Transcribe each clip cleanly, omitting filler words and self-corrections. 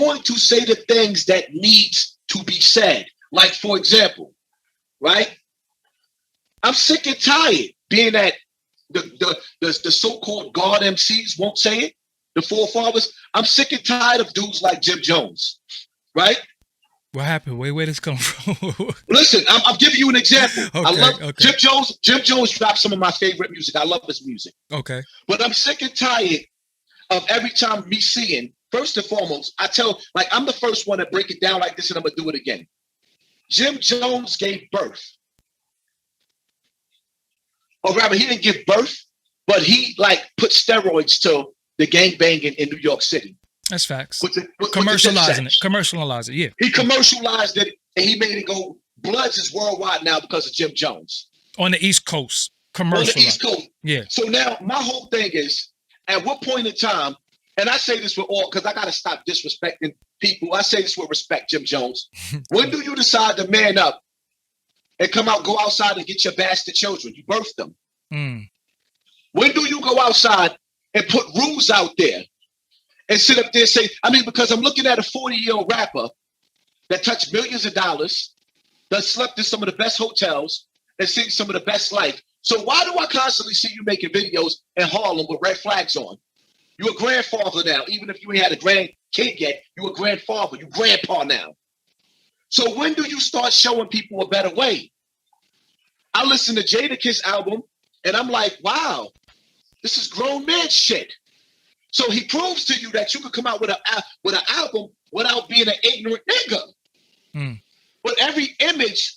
going to say the things that needs to be said. Like, for example, right? I'm sick and tired being that the so-called God MCs won't say it, the forefathers. I'm sick and tired of dudes like Jim Jones, right? What happened? Where this come from? Listen, I'm giving you an example. Okay, I love okay. Jim Jones. Jim Jones dropped some of my favorite music. I love his music. Okay. But I'm sick and tired of every time me seeing, first and foremost, like I'm the first one to break it down like this, and I'm gonna do it again. Jim Jones gave birth. Or rather, he didn't give birth, but he like put steroids to the gangbanging in New York City. That's facts. Commercializing it. Commercialize it, yeah. He commercialized it and he made it go. Bloods is worldwide now because of Jim Jones. On the East Coast. Commercial. On the East Coast. Yeah. So now my whole thing is, at what point in time, and I say this with all, because I got to stop disrespecting people. I say this with respect, Jim Jones. When do you decide to man up and come out, go outside and get your bastard children? You birthed them. Mm. When do you go outside and put rules out there and sit up there and say, because I'm looking at a 40-year-old rapper that touched millions of dollars, that slept in some of the best hotels and seen some of the best life. So why do I constantly see you making videos in Harlem with red flags on? You're a grandfather now. Even if you ain't had a grandkid yet, you're a grandfather. You're grandpa now. So when do you start showing people a better way? I listened to Jadakiss album and I'm like, wow, this is grown man shit. So he proves to you that you can come out with an album without being an ignorant nigga. Mm. But every image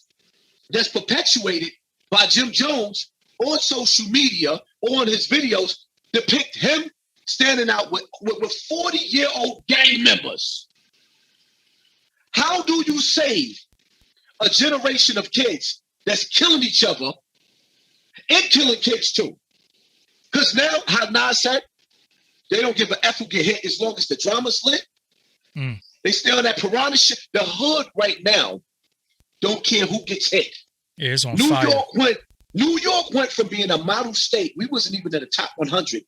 that's perpetuated by Jim Jones on social media, on his videos, depict him standing out with 40-year-old gang members. How do you save a generation of kids that's killing each other and killing kids too? Because now, how Nas said, they don't give a F who get hit as long as the drama's lit. Mm. They stay on that piranha shit. The hood right now don't care who gets hit. Yeah, it's on fire. New York went from being a model state. We wasn't even in the top 100.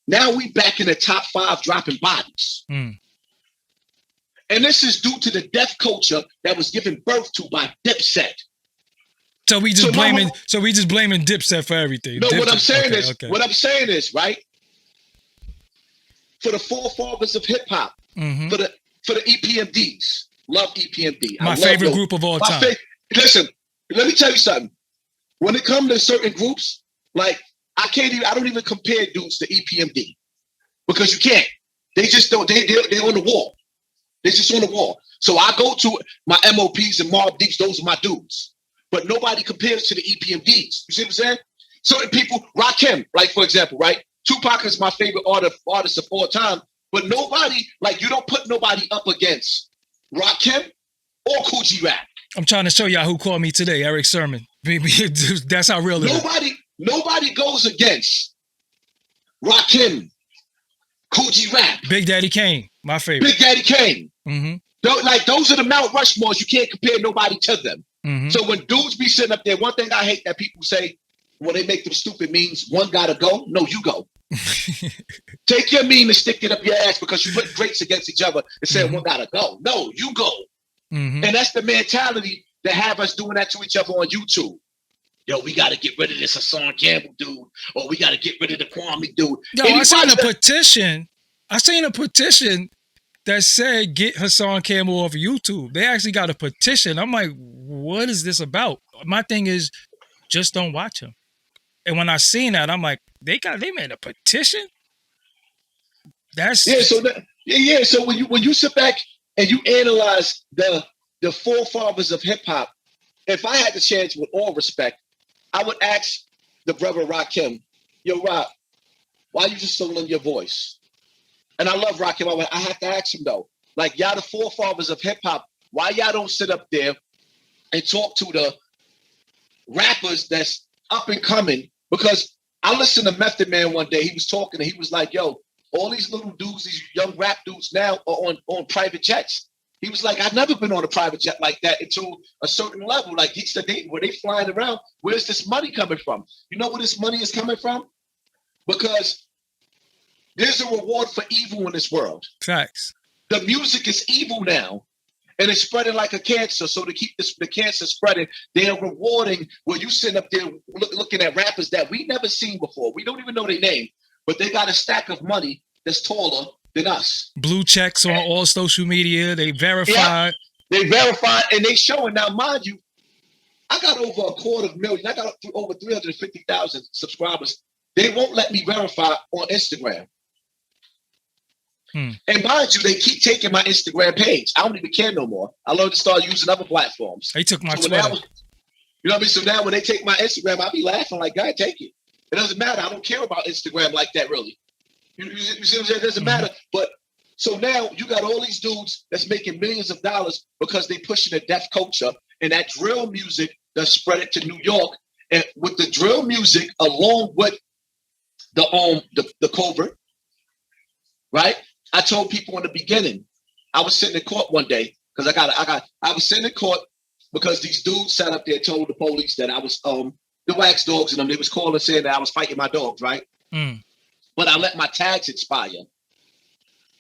Now we back in the top 5 dropping bodies. Mm. And this is due to the death culture that was given birth to by Dipset. So we just blaming Dipset for everything. No, Dipset. What I'm saying is, right? For the forefathers of hip hop, mm-hmm. for the EPMDs, love EPMD. My favorite group of all time. Listen, let me tell you something. When it comes to certain groups, like I don't even compare dudes to EPMD because you can't. They just don't. They're on the wall. They're just on the wall. So I go to my MOPs and Mobb Deeps. Those are my dudes. But nobody compares to the EPMDs. You see what I'm saying? Certain people, Rakim, like for example, right? Tupac is my favorite artist of all time. But nobody, like you don't put nobody up against Rakim or Kool G Rap. I'm trying to show y'all who called me today, Eric Sermon. That's how real it is. Nobody goes against Rakim, Kool G Rap. Big Daddy Kane, my favorite. Big Daddy Kane. Mm-hmm. Like those are the Mount Rushmores. You can't compare nobody to them. Mm-hmm. So when dudes be sitting up there, one thing I hate that people say when they make them stupid memes, one gotta go. No, you go. Take your meme and stick it up your ass because you put greats against each other and say one gotta go. No, you go. Mm-hmm. And that's the mentality that have us doing that to each other on YouTube. Yo, we got to get rid of this Hassan Campbell dude, or we got to get rid of the Kwame dude. Yo, I seen a petition that said get Hassan Campbell off of YouTube. They actually got a petition. I'm like, what is this about? My thing is, just don't watch him. And when I seen that, I'm like, they made a petition. So when you sit back and you analyze the forefathers of hip hop, if I had the chance, with all respect, I would ask the brother Rakim, yo, Rock, why you just still in your voice? And I love Rakim. I have to ask him though, like y'all the forefathers of hip hop, why y'all don't sit up there and talk to the rappers that's up and coming? Because I listened to Method Man one day. He was talking and he was like, yo, all these little dudes, these young rap dudes now are on private jets. He was like, I've never been on a private jet like that until a certain level. Like he said, were they flying around? Where's this money coming from? You know where this money is coming from? Because there's a reward for evil in this world. Facts. The music is evil now. And it's spreading like a cancer. So to keep the cancer spreading, they're rewarding where you sitting up there looking at rappers that we never seen before. We don't even know their name, but they got a stack of money that's taller than us. Blue checks on all social media. They verified. Yeah, they verified and they showing. Now, mind you, I got over 250,000. I got over 350,000 subscribers. They won't let me verify on Instagram. And mind you, they keep taking my Instagram page. I don't even care no more. I learned to start using other platforms. They took my Twitter. Twitter. You know what I mean? So now when they take my Instagram, I'll be laughing like, God, take it. It doesn't matter. I don't care about Instagram like that, really. You see what I'm saying? It doesn't matter. But so now you got all these dudes that's making millions of dollars because they pushing the deaf culture and that drill music that spread it to New York. And with the drill music, along with the covert, right? I told people in the beginning, I was sitting in court one day because I was sitting in court because these dudes sat up there and told the police that I was the wax dogs and them. They was calling saying that I was fighting my dogs, right? But I let my tags expire.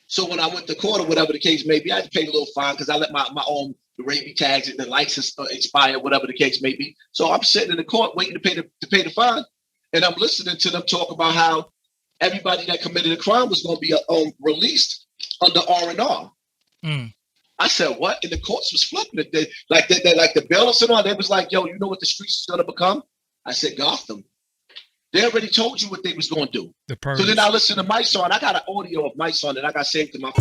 So when I went to court or whatever the case may be, I had to pay a little fine because I let my own the rabies tags and the license expire, whatever the case may be. So I'm sitting in the court waiting to pay the fine, and I'm listening to them talk about how everybody that committed a crime was going to be released under R&R. I said, what? And the courts was flipping it. Like the bailiffs and all, they was like, yo, you know what the streets is going to become? I said, Gotham. They already told you what they was going to do. So then I listened to my song. I got an audio of my song that I got saved to my